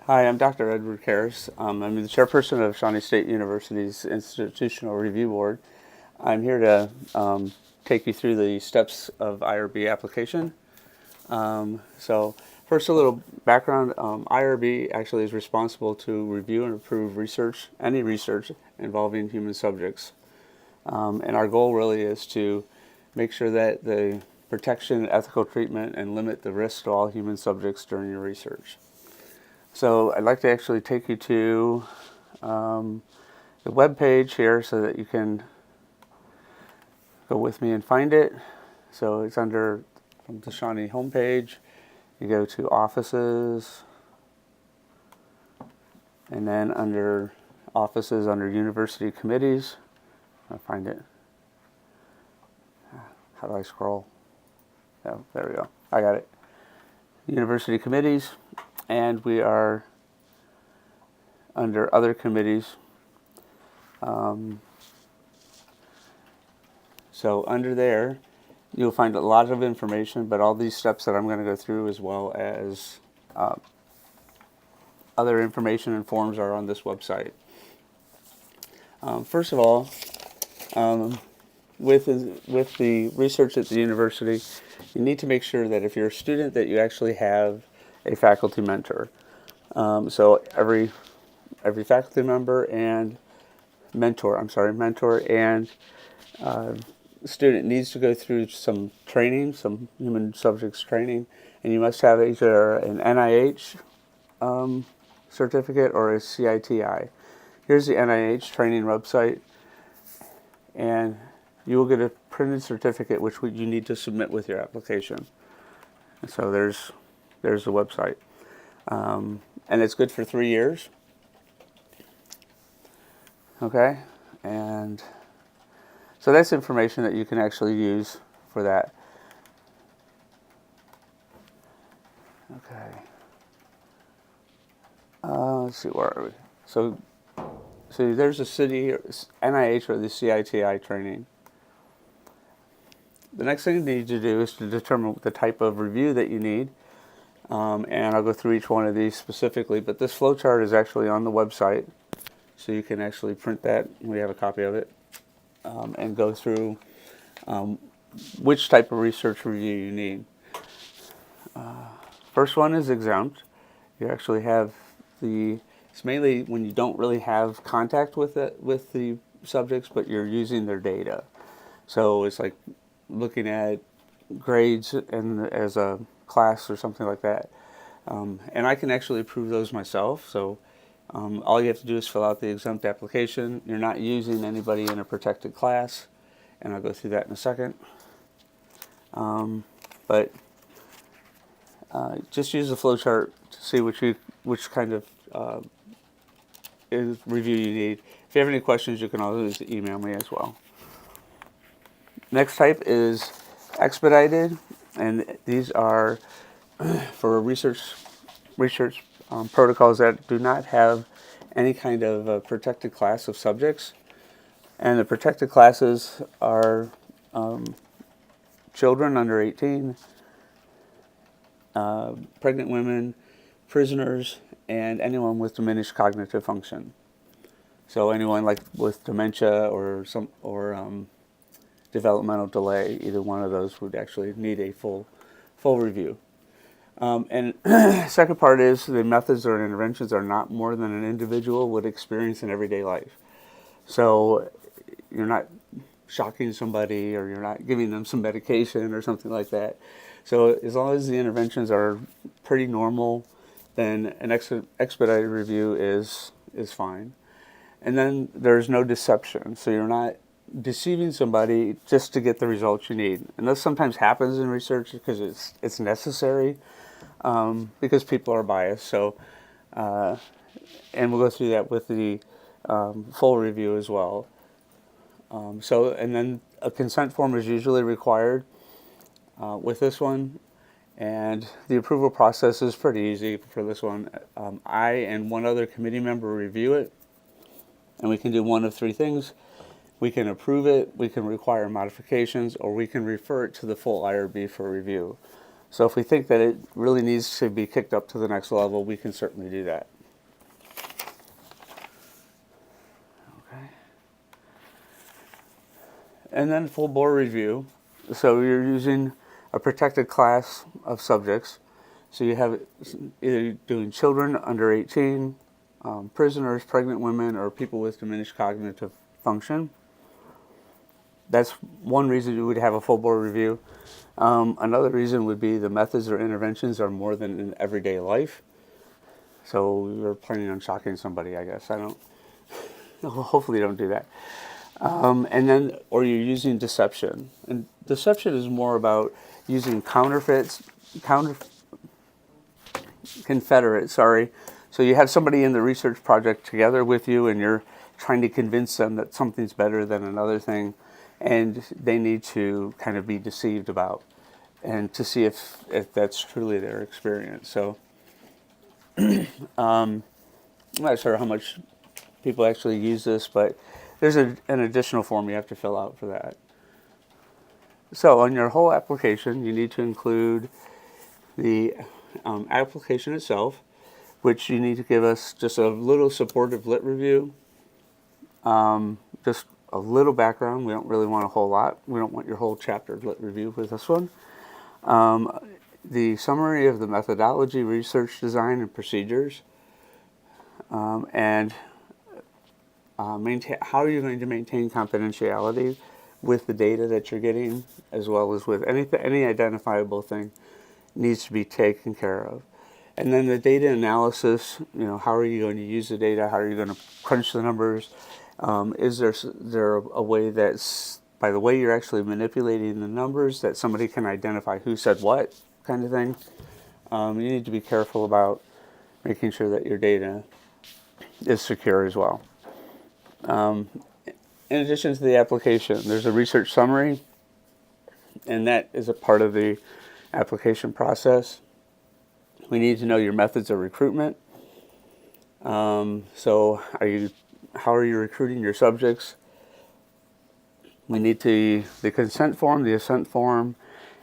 Hi, I'm Dr. Edward Kehres. I'm the chairperson of Shawnee State University's Institutional Review Board. I'm here to take you through the steps of IRB application. So first, a little background. IRB actually is responsible to review and approve research, any research involving human subjects. And our goal really is to make sure that the protection, ethical treatment, and limit the risk to all human subjects during your research. So I'd like to actually take you to the web page here so that you can go with me and find it. So it's under the Shawnee homepage. You go to Offices, and then under Offices, under University Committees. I'll find it. How do I scroll? Oh, there we go. I got it. University Committees. And we are under other committees. So under there, you'll find a lot of information, but all these steps that I'm going to go through, as well as other information and forms, are on this website. First of all, with the research at the university, you need to make sure that if you're a student, that you actually have a faculty mentor. So every faculty member and mentor and student needs to go through some training, some human subjects training, and you must have either an NIH certificate or a CITI. Here's the NIH training website, and you will get a printed certificate which you need to submit with your application. And so there's the website. And it's good for 3 years. Okay? And so that's information that you can actually use for that. Okay. Let's see, where are we? So there's a city, NIH, or the CITI training. The next thing you need to do is to determine the type of review that you need. And I'll go through each one of these specifically, but this flowchart is actually on the website, so you can actually print that. We have a copy of it, and go through which type of research review you need. First one is exempt. You actually have it's mainly when you don't really have contact with the subjects, but you're using their data. So it's like looking at grades and as a class or something like that. And I can actually approve those myself. So all you have to do is fill out the exempt application. You're not using anybody in a protected class, and I'll go through that in a second. But just use the flowchart to see which kind of review you need. If you have any questions, you can always email me as well. Next type is expedited, and these are for research protocols that do not have any kind of protected class of subjects. And the protected classes are children under 18, pregnant women, prisoners, and anyone with diminished cognitive function. So anyone like with dementia or developmental delay, either one of those would actually need a full review. And second part is the methods or interventions are not more than an individual would experience in everyday life. So you're not shocking somebody, or you're not giving them some medication or something like that. So as long as the interventions are pretty normal, then an expedited review is fine. And then there's no deception. So you're not deceiving somebody just to get the results you need. And this sometimes happens in research because it's necessary, because people are biased. So, and we'll go through that with the full review as well. And then a consent form is usually required with this one. And the approval process is pretty easy for this one. I and one other committee member review it, and we can do one of three things. We can approve it, we can require modifications, or we can refer it to the full IRB for review. So if we think that it really needs to be kicked up to the next level, we can certainly do that. Okay. And then full board review. So you're using a protected class of subjects. So you have either doing children under 18, prisoners, pregnant women, or people with diminished cognitive function. That's one reason you would have a full board review. Another reason would be the methods or interventions are more than in everyday life. So you're planning on shocking somebody, I guess. Hopefully you don't do that. And then, or you're using deception. And deception is more about using confederates. So you have somebody in the research project together with you, and you're trying to convince them that something's better than another thing, and they need to kind of be deceived about, and to see if that's truly their experience. So I'm not sure how much people actually use this, but there's an additional form you have to fill out for that. So on your whole application, you need to include the application itself, which you need to give us just a little supportive lit review, just a little background. We don't really want a whole lot. We don't want your whole chapter lit review with this one. The summary of the methodology, research design, and procedures, and how are you going to maintain confidentiality with the data that you're getting, as well as with any identifiable thing needs to be taken care of. And then the data analysis, how are you going to use the data? How are you going to crunch the numbers? Is there a way that's, by the way you're actually manipulating the numbers, that somebody can identify who said what, kind of thing? You need to be careful about making sure that your data is secure as well. In addition to the application, there's a research summary, and that is a part of the application process. We need to know your methods of recruitment. So how are you recruiting your subjects? We need the consent form, the assent form,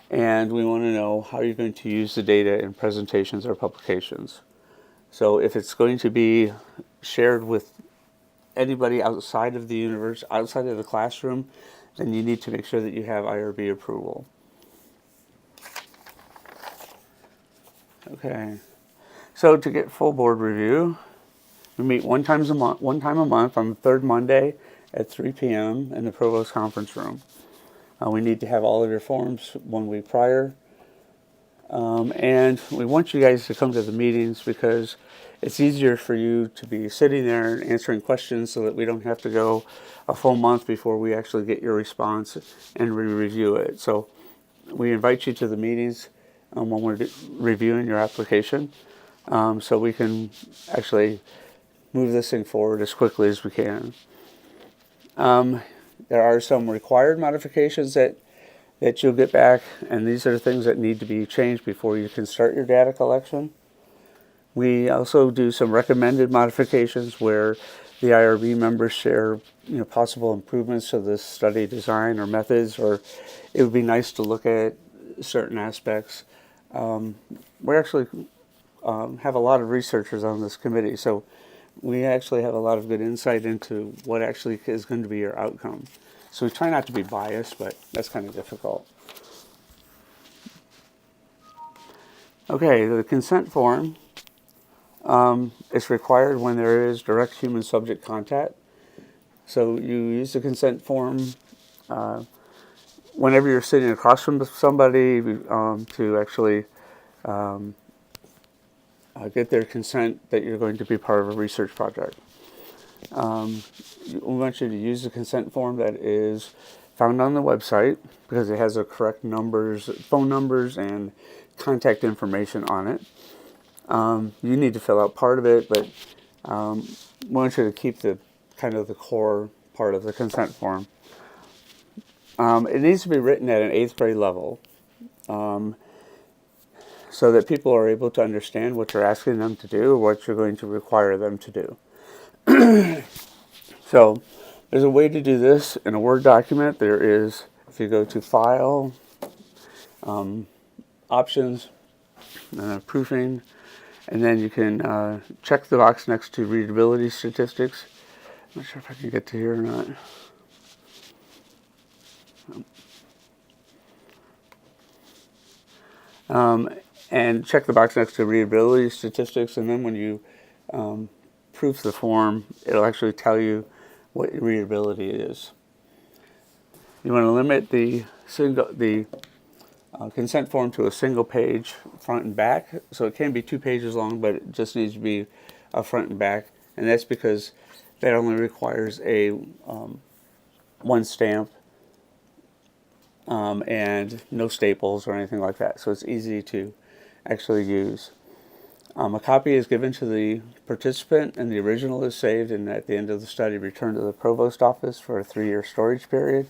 and we want to know how you're going to use the data in presentations or publications. So if it's going to be shared with anybody outside of the universe, outside of the classroom, then you need to make sure that you have IRB approval. Okay, so to get full board review, we meet one time a month on the third Monday at 3 p.m. in the Provost Conference Room. We need to have all of your forms 1 week prior. And we want you guys to come to the meetings because it's easier for you to be sitting there and answering questions so that we don't have to go a full month before we actually get your response and review it. So we invite you to the meetings when we're reviewing your application, so we can actually move this thing forward as quickly as we can. There are some required modifications that you'll get back, and these are the things that need to be changed before you can start your data collection. We also do some recommended modifications where the IRB members share possible improvements to the study design or methods, or it would be nice to look at certain aspects. We actually have a lot of researchers on this committee, so we actually have a lot of good insight into what actually is going to be your outcome. So we try not to be biased, but that's kind of difficult. Okay, the consent form is required when there is direct human subject contact. So you use the consent form whenever you're sitting across from somebody to actually get their consent that you're going to be part of a research project. We want you to use the consent form that is found on the website because it has the correct phone numbers, and contact information on it. You need to fill out part of it, but we want you to keep the core part of the consent form. It needs to be written at an 8th grade level, so that people are able to understand what you're asking them to do or what you're going to require them to do. So there's a way to do this in a Word document. There is, if you go to File, options, proofing, and then you can check the box next to readability statistics. I'm not sure if I can get to here or not. And check the box next to readability statistics, and then when you proof the form, it'll actually tell you what readability is. You want to limit the consent form to a single page, front and back. So it can be 2 pages long, but it just needs to be a front and back, and that's because that only requires a one stamp and no staples or anything like that. So it's easy to actually use. A copy is given to the participant, and the original is saved, and at the end of the study returned to the provost office for a 3-year storage period.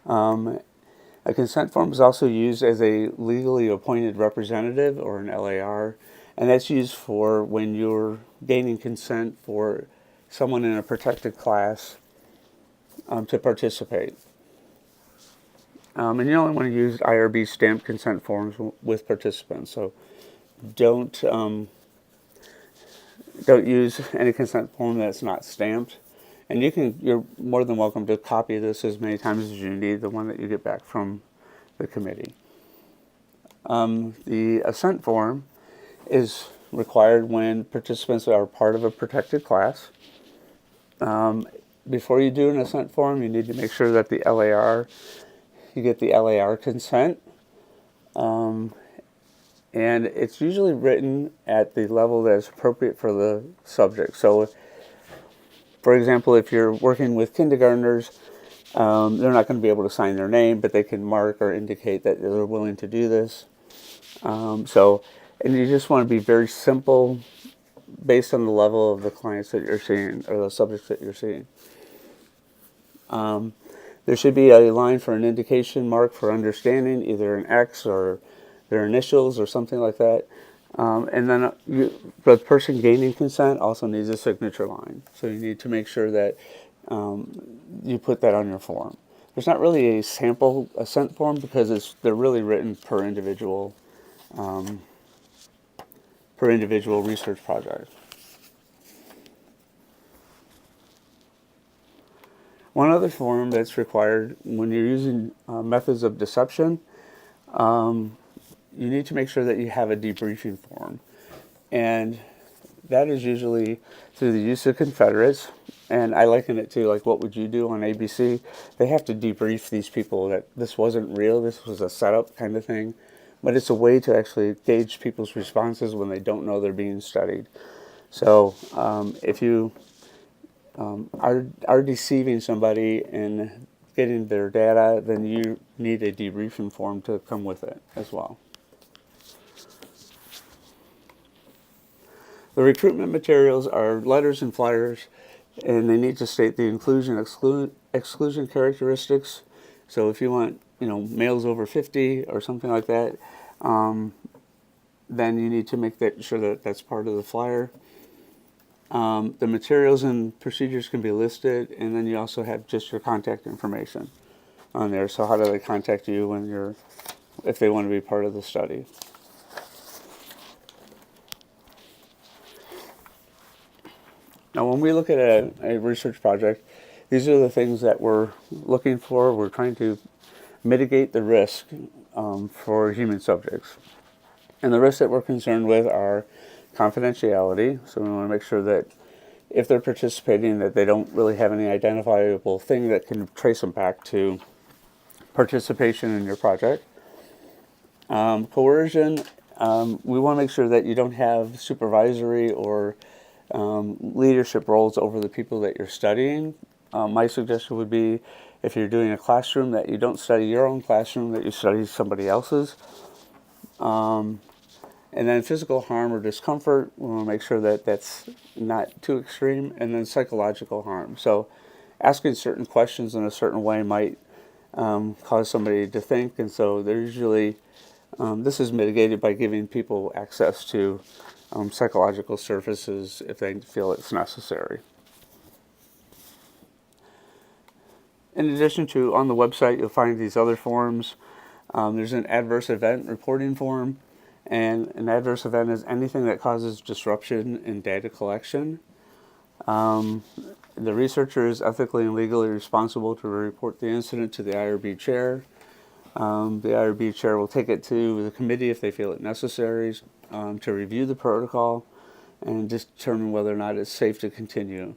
A consent form is also used as a legally appointed representative, or an LAR, and that's used for when you're gaining consent for someone in a protected class to participate. And you only want to use IRB stamped consent forms with participants. So don't use any consent form that's not stamped. And you're more than welcome to copy this as many times as you need, the one that you get back from the committee. The assent form is required when participants are part of a protected class. Before you do an assent form, you need to make sure that you get the LAR consent. And it's usually written at the level that is appropriate for the subject. So, for example, if you're working with kindergartners, they're not going to be able to sign their name, but they can mark or indicate that they're willing to do this. And you just want to be very simple based on the level of the clients that you're seeing or the subjects that you're seeing. There should be a line for an indication mark for understanding, either an X or their initials or something like that. And then the person gaining consent also needs a signature line. So you need to make sure that you put that on your form. There's not really a sample assent form because they're really written per individual research project. One other form that's required when you're using methods of deception, you need to make sure that you have a debriefing form. And that is usually through the use of Confederates. And I liken it to, like, what would you do on ABC? They have to debrief these people that this wasn't real, this was a setup kind of thing. But it's a way to actually gauge people's responses when they don't know they're being studied. So if you are deceiving somebody and getting their data, then you need a debriefing form to come with it as well. The recruitment materials are letters and flyers, and they need to state the inclusion exclusion characteristics. So if you want, males over 50 or something like that, then you need to make sure that that's part of the flyer. The materials and procedures can be listed, and then you also have just your contact information on there. So how do they contact you if they want to be part of the study? Now, when we look at a research project, these are the things that we're looking for. We're trying to mitigate the risk for human subjects. And the risks that we're concerned with are confidentiality. So we want to make sure that if they're participating, that they don't really have any identifiable thing that can trace them back to participation in your project. Coercion, we want to make sure that you don't have supervisory or leadership roles over the people that you're studying. My suggestion would be, if you're doing a classroom, that you don't study your own classroom, that you study somebody else's. And then physical harm or discomfort, we want to make sure that that's not too extreme. And then psychological harm. So asking certain questions in a certain way might cause somebody to think. And so they're usually, this is mitigated by giving people access to psychological services if they feel it's necessary. In addition to, on the website, you'll find these other forms. There's an adverse event reporting form, and an adverse event is anything that causes disruption in data collection. The researcher is ethically and legally responsible to report the incident to the IRB chair. The IRB chair will take it to the committee if they feel it necessary to review the protocol and determine whether or not it's safe to continue.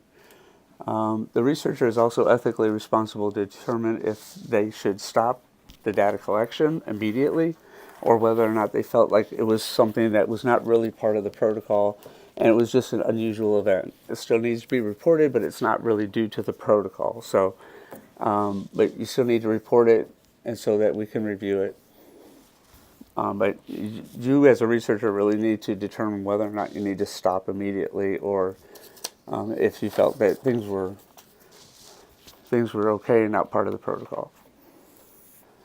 The researcher is also ethically responsible to determine if they should stop the data collection immediately, or whether or not they felt like it was something that was not really part of the protocol and it was just an unusual event. It still needs to be reported, but it's not really due to the protocol. So, but you still need to report it, and so that we can review it. But you as a researcher really need to determine whether or not you need to stop immediately, or if you felt that things were okay and not part of the protocol.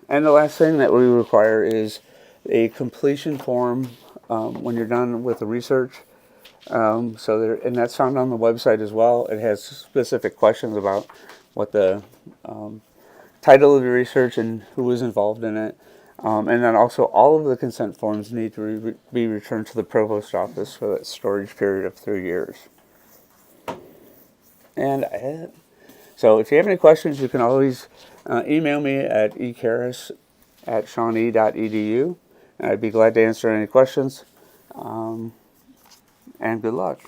And the last thing that we require is a completion form when you're done with the research. And that's found on the website as well. It has specific questions about what the title of the research and who was involved in it. And then also all of the consent forms need to be returned to the provost office for that storage period of 3 years. And so if you have any questions, you can always email me at ekehres@shawnee.edu, and I'd be glad to answer any questions. And good luck.